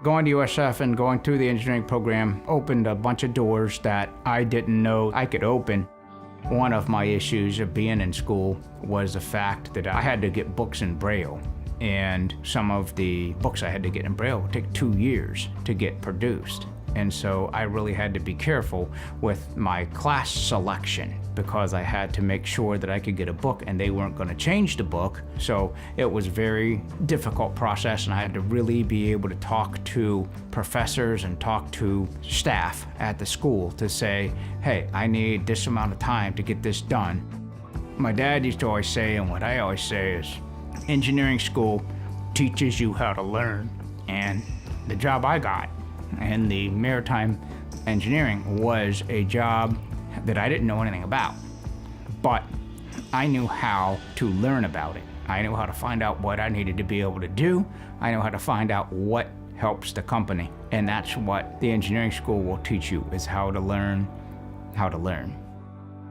Going to USF and going through the engineering program opened a bunch of doors that I didn't know I could open. One of my issues of being in school was the fact that I had to get books in Braille. And some of the books I had to get in Braille would take 2 years to get produced. And so I really had to be careful with my class selection because I had to make sure that I could get a book and they weren't going to change the book. So it was a very difficult process, and I had to really be able to talk to professors and talk to staff at the school to say, hey, I need this amount of time to get this done. My dad used to always say, and what I always say is, engineering school teaches you how to learn. And the job I got and the maritime engineering was a job that I didn't know anything about, but I knew how to learn about it. I knew how to find out what I needed to be able to do. I know how to find out what helps the company. And that's what the engineering school will teach you, is how to learn how to learn.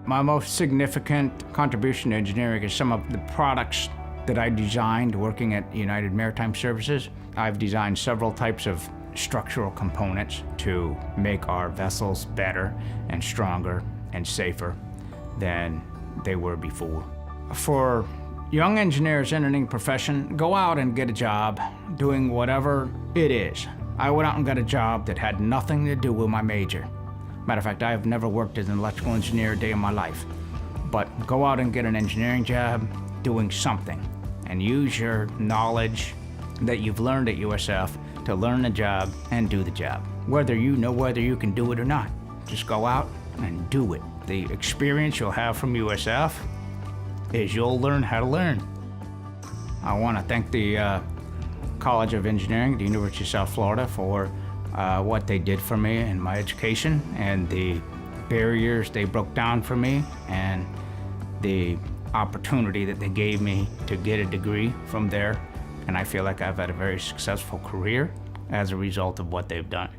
My most significant contribution to engineering is some of the products that I designed working at United Maritime Services. I've designed several types of structural components to make our vessels better and stronger and safer than they were before. For young engineers entering the profession, go out and get a job doing whatever it is. I went out and got a job that had nothing to do with my major. Matter of fact, I have never worked as an electrical engineer a day in my life. But go out and get an engineering job doing something and use your knowledge that you've learned at USF to learn the job and do the job. Whether you know whether you can do it or not, just go out and do it. The experience you'll have from USF is you'll learn how to learn. I want to thank the College of Engineering at the University of South Florida for what they did for me in my education and the barriers they broke down for me and the opportunity that they gave me to get a degree from there. And I feel like I've had a very successful career as a result of what they've done.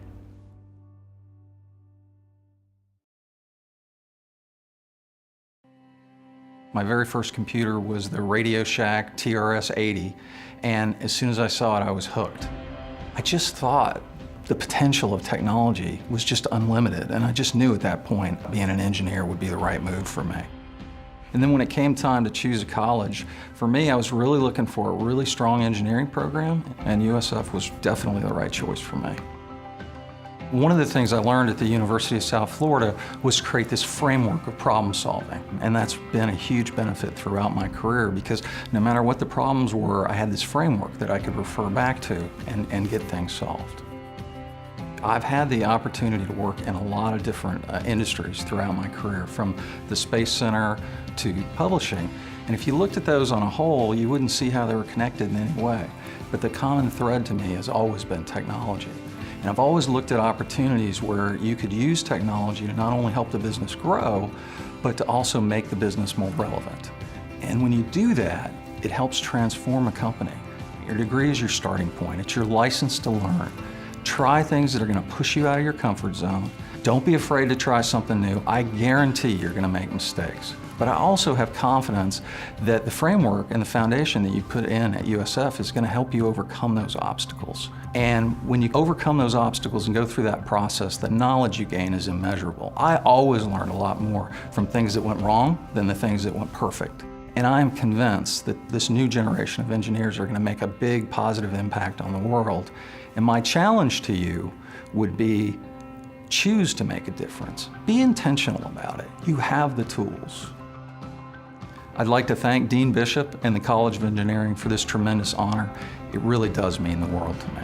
My very first computer was the Radio Shack TRS-80, and as soon as I saw it, I was hooked. I just thought the potential of technology was just unlimited, and I just knew at that point being an engineer would be the right move for me. And then when it came time to choose a college, for me, I was really looking for a really strong engineering program, and USF was definitely the right choice for me. One of the things I learned at the University of South Florida was to create this framework of problem solving. And that's been a huge benefit throughout my career because no matter what the problems were, I had this framework that I could refer back to and get things solved. I've had the opportunity to work in a lot of different industries throughout my career, from the Space Center to publishing. And if you looked at those on a whole, you wouldn't see how they were connected in any way. But the common thread to me has always been technology. And I've always looked at opportunities where you could use technology to not only help the business grow, but to also make the business more relevant. And when you do that, it helps transform a company. Your degree is your starting point. It's your license to learn. Try things that are going to push you out of your comfort zone. Don't be afraid to try something new. I guarantee you're going to make mistakes. But I also have confidence that the framework and the foundation that you put in at USF is going to help you overcome those obstacles. And when you overcome those obstacles and go through that process, the knowledge you gain is immeasurable. I always learned a lot more from things that went wrong than the things that went perfect. And I am convinced that this new generation of engineers are going to make a big positive impact on the world. And my challenge to you would be, choose to make a difference. Be intentional about it. You have the tools. I'd like to thank Dean Bishop and the College of Engineering for this tremendous honor. It really does mean the world to me.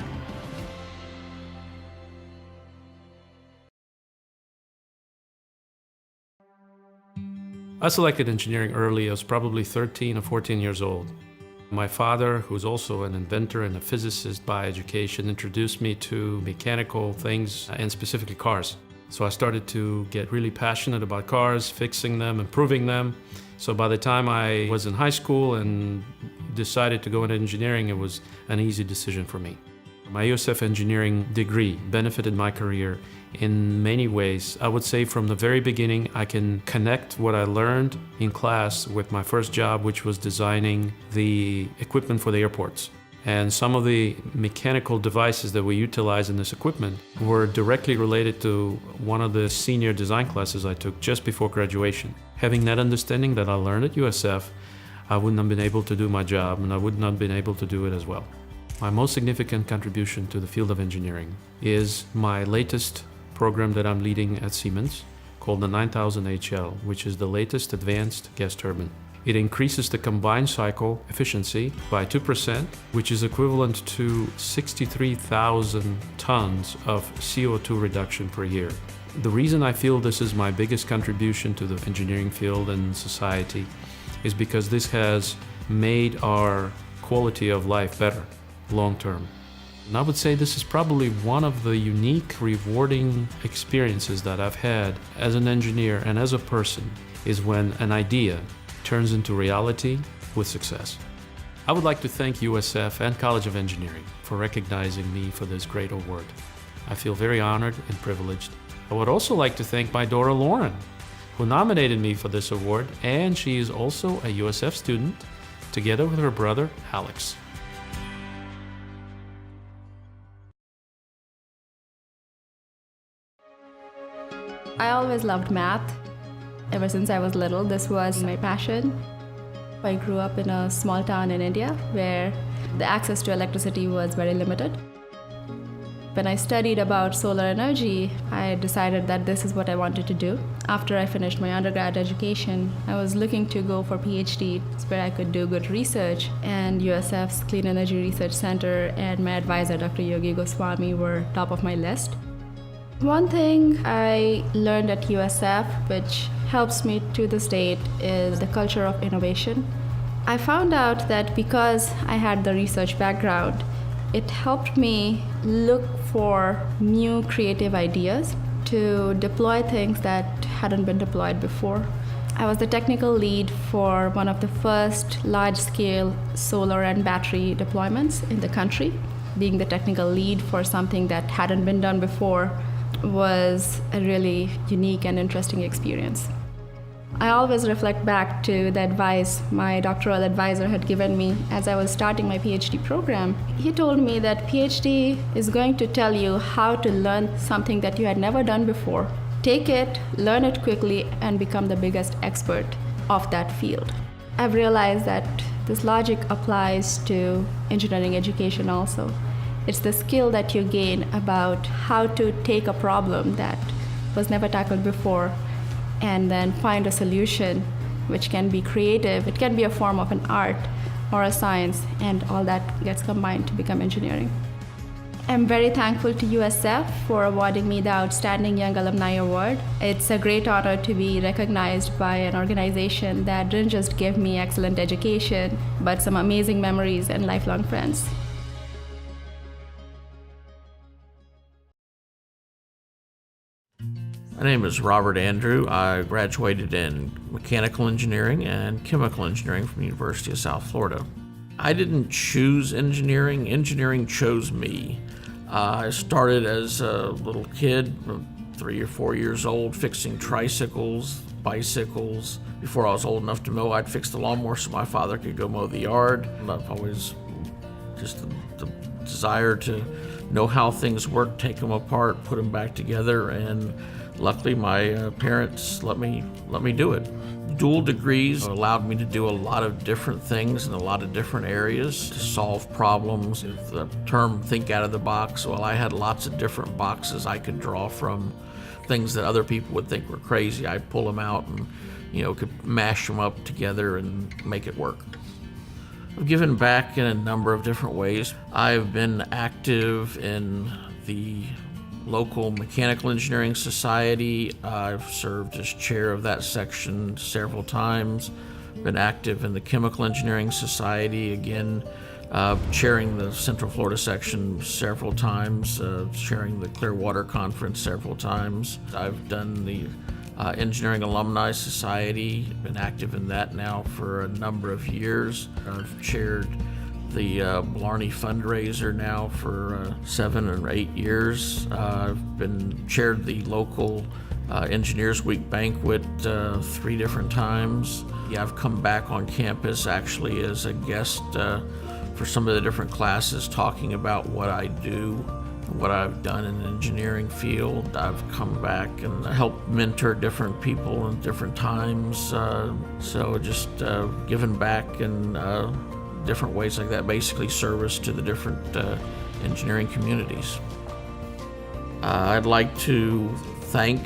I selected engineering early. I was probably 13 or 14 years old. My father, who's also an inventor and a physicist by education, introduced me to mechanical things and specifically cars. So I started to get really passionate about cars, fixing them, improving them. So by the time I was in high school and decided to go into engineering, it was an easy decision for me. My USF engineering degree benefited my career in many ways. I would say from the very beginning, I can connect what I learned in class with my first job, which was designing the equipment for the airports. And some of the mechanical devices that we utilize in this equipment were directly related to one of the senior design classes I took just before graduation. Having that understanding that I learned at USF, I wouldn't have been able to do my job, and I would not have been able to do it as well. My most significant contribution to the field of engineering is my latest program that I'm leading at Siemens, called the 9000 HL, which is the latest advanced gas turbine. It increases the combined cycle efficiency by 2%, which is equivalent to 63,000 tons of CO2 reduction per year. The reason I feel this is my biggest contribution to the engineering field and society is because this has made our quality of life better long term. And I would say this is probably one of the unique, rewarding experiences that I've had as an engineer and as a person, is when an idea turns into reality with success. I would like to thank USF and College of Engineering for recognizing me for this great award. I feel very honored and privileged. I would also like to thank my daughter Lauren, who nominated me for this award, and she is also a USF student, together with her brother Alex. I always loved math. Ever since I was little, this was my passion. I grew up in a small town in India where the access to electricity was very limited. When I studied about solar energy, I decided that this is what I wanted to do. After I finished my undergrad education, I was looking to go for PhD, where I could do good research, and USF's Clean Energy Research Center and my advisor, Dr. Yogi Goswami, were top of my list. One thing I learned at USF, which helps me to this date, is the culture of innovation. I found out that because I had the research background, it helped me look for new creative ideas to deploy things that hadn't been deployed before. I was the technical lead for one of the first large-scale solar and battery deployments in the country. Being the technical lead for something that hadn't been done before was a really unique and interesting experience. I always reflect back to the advice my doctoral advisor had given me as I was starting my PhD program. He told me that PhD is going to tell you how to learn something that you had never done before. Take it, learn it quickly, and become the biggest expert of that field. I've realized that this logic applies to engineering education also. It's the skill that you gain about how to take a problem that was never tackled before and then find a solution which can be creative. It can be a form of an art or a science, and all that gets combined to become engineering. I'm very thankful to USF for awarding me the Outstanding Young Alumni Award. It's a great honor to be recognized by an organization that didn't just give me excellent education, but some amazing memories and lifelong friends. My name is Robert Andrew. I graduated in mechanical engineering and chemical engineering from the University of South Florida. I didn't choose engineering. Engineering chose me. I started as a little kid, 3 or 4 years old, fixing tricycles, bicycles. Before I was old enough to mow, I'd fix the lawnmower so my father could go mow the yard. I've always just the desire to know how things work, take them apart, put them back together, and luckily my parents let me do it. Dual degrees allowed me to do a lot of different things in a lot of different areas to solve problems. The term think out of the box, well, I had lots of different boxes I could draw from, things that other people would think were crazy. I'd pull them out and could mash them up together and make it work. I've given back in a number of different ways. I've been active in the local Mechanical Engineering Society. I've served as chair of that section several times. Been active in the Chemical Engineering Society, again, chairing the Central Florida section several times, chairing the Clearwater Conference several times. I've done the Engineering Alumni Society, been active in that now for a number of years. I've chaired the Blarney fundraiser now for 7 or 8 years. I've been chaired the local Engineers Week banquet 3 different times. Yeah, I've come back on campus actually as a guest for for some of the different classes talking about what I do, what I've done in the engineering field. I've come back and helped mentor different people in different times. So just giving back in different ways like that, basically service to the different engineering communities. I'd like to thank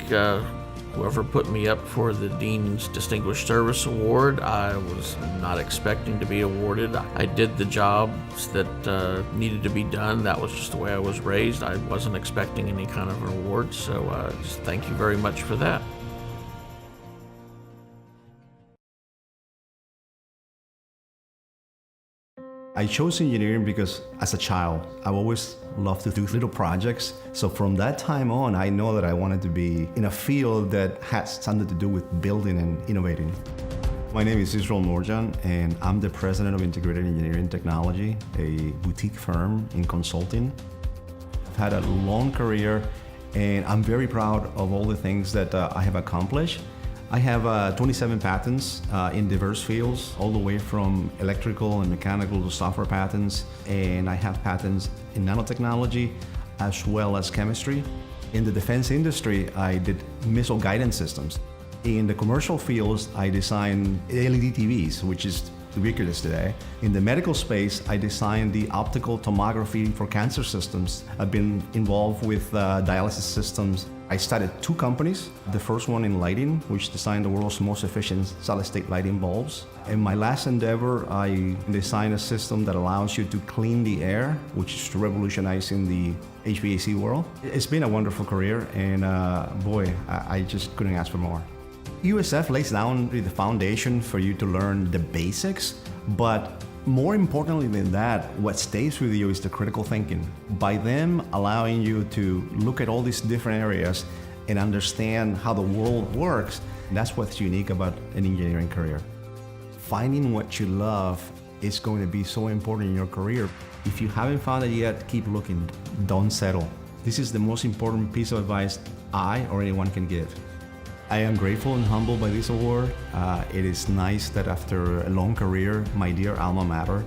whoever put me up for the Dean's Distinguished Service Award. I was not expecting to be awarded. I did the jobs that needed to be done. That was just the way I was raised. I wasn't expecting any kind of an award, so just thank you very much for that. I chose engineering because as a child, I've always loved to do little projects. So from that time on, I know that I wanted to be in a field that has something to do with building and innovating. My name is Israel Norjan, and I'm the president of Integrated Engineering Technology, a boutique firm in consulting. I've had a long career, and I'm very proud of all the things that I have accomplished. I have 27 patents in diverse fields, all the way from electrical and mechanical to software patents, and I have patents in nanotechnology as well as chemistry. In the defense industry, I did missile guidance systems. In the commercial fields, I designed LED TVs, which is ubiquitous today. In the medical space, I designed the optical tomography for cancer systems. I've been involved with dialysis systems. I started 2 companies. The first one in lighting, which designed the world's most efficient solid-state lighting bulbs. In my last endeavor, I designed a system that allows you to clean the air, which is revolutionizing the HVAC world. It's been a wonderful career, and boy, I just couldn't ask for more. USF lays down the foundation for you to learn the basics, but more importantly than that, what stays with you is the critical thinking. By them allowing you to look at all these different areas and understand how the world works, that's what's unique about an engineering career. Finding what you love is going to be so important in your career. If you haven't found it yet, keep looking, don't settle. This is the most important piece of advice I or anyone can give. I am grateful and humbled by this award. It is nice that after a long career, my dear alma mater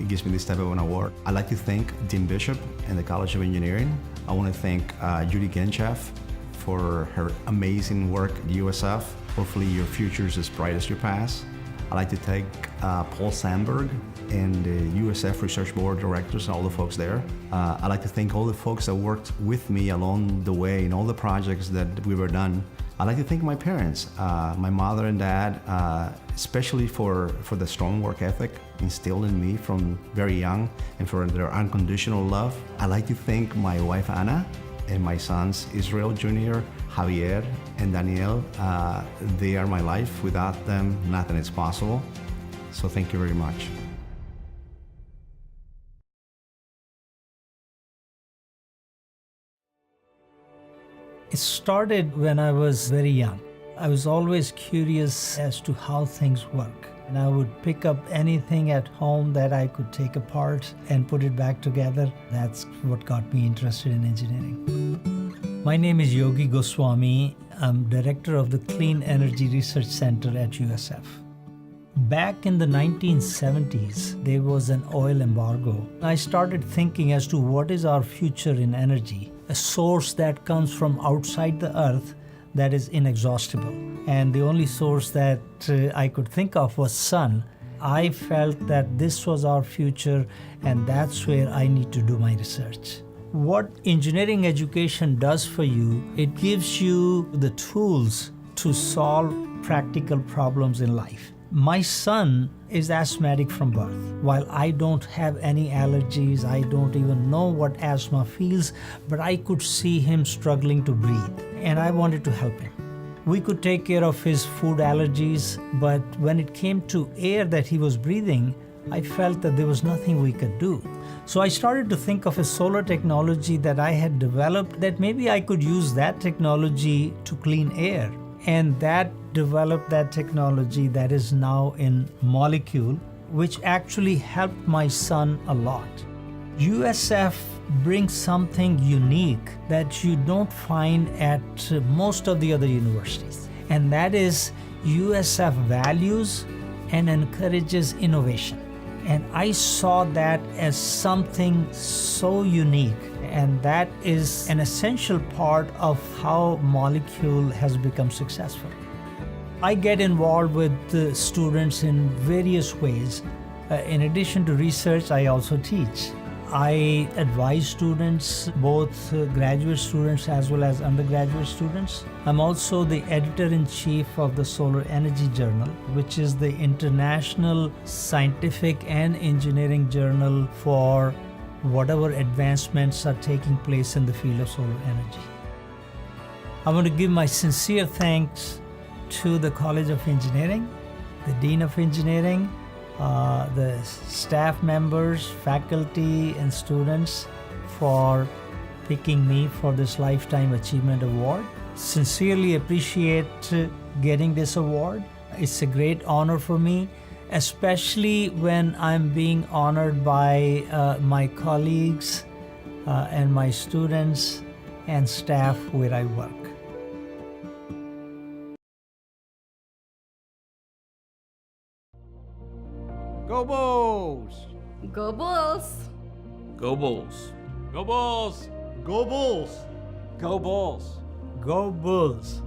it gives me this type of an award. I'd like to thank Dean Bishop and the College of Engineering. I want to thank Judy Genchev for her amazing work at USF. Hopefully your future is as bright as your past. I'd like to thank Paul Sandberg and the USF Research Board directors and all the folks there. I'd like to thank all the folks that worked with me along the way in all the projects that we were done. I'd like to thank my parents, my mother and dad, especially for the strong work ethic instilled in me from very young and for their unconditional love. I'd like to thank my wife, Anna, and my sons, Israel Jr., Javier, and Daniel. They are my life. Without them, nothing is possible. So thank you very much. It started when I was very young. I was always curious as to how things work. And I would pick up anything at home that I could take apart and put it back together. That's what got me interested in engineering. My name is Yogi Goswami. I'm director of the Clean Energy Research Center at USF. Back in the 1970s, there was an oil embargo. I started thinking as to what is our future in energy, a source that comes from outside the earth that is inexhaustible. And the only source that I could think of was sun. I felt that this was our future, and that's where I need to do my research. What engineering education does for you, it gives you the tools to solve practical problems in life. My son is asthmatic from birth. While I don't have any allergies, I don't even know what asthma feels, but I could see him struggling to breathe, and I wanted to help him. We could take care of his food allergies, but when it came to air that he was breathing, I felt that there was nothing we could do. So I started to think of a solar technology that I had developed, that maybe I could use that technology to clean air. And that developed that technology that is now in Molecule, which actually helped my son a lot. USF brings something unique that you don't find at most of the other universities. And that is USF values and encourages innovation. And I saw that as something so unique, and that is an essential part of how Molecule has become successful. I get involved with the students in various ways. In addition to research, I also teach. I advise students, both graduate students as well as undergraduate students. I'm also the editor-in-chief of the Solar Energy Journal, which is the international scientific and engineering journal for whatever advancements are taking place in the field of solar energy. I want to give my sincere thanks to the College of Engineering, the Dean of Engineering, the staff members, faculty, and students for picking me for this Lifetime Achievement Award. Sincerely appreciate getting this award. It's a great honor for me, especially when I'm being honored by my colleagues and my students and staff where I work. Go Bulls! Go Bulls! Go Bulls. Go Bulls! Go Bulls! Go Bulls! Go Bulls!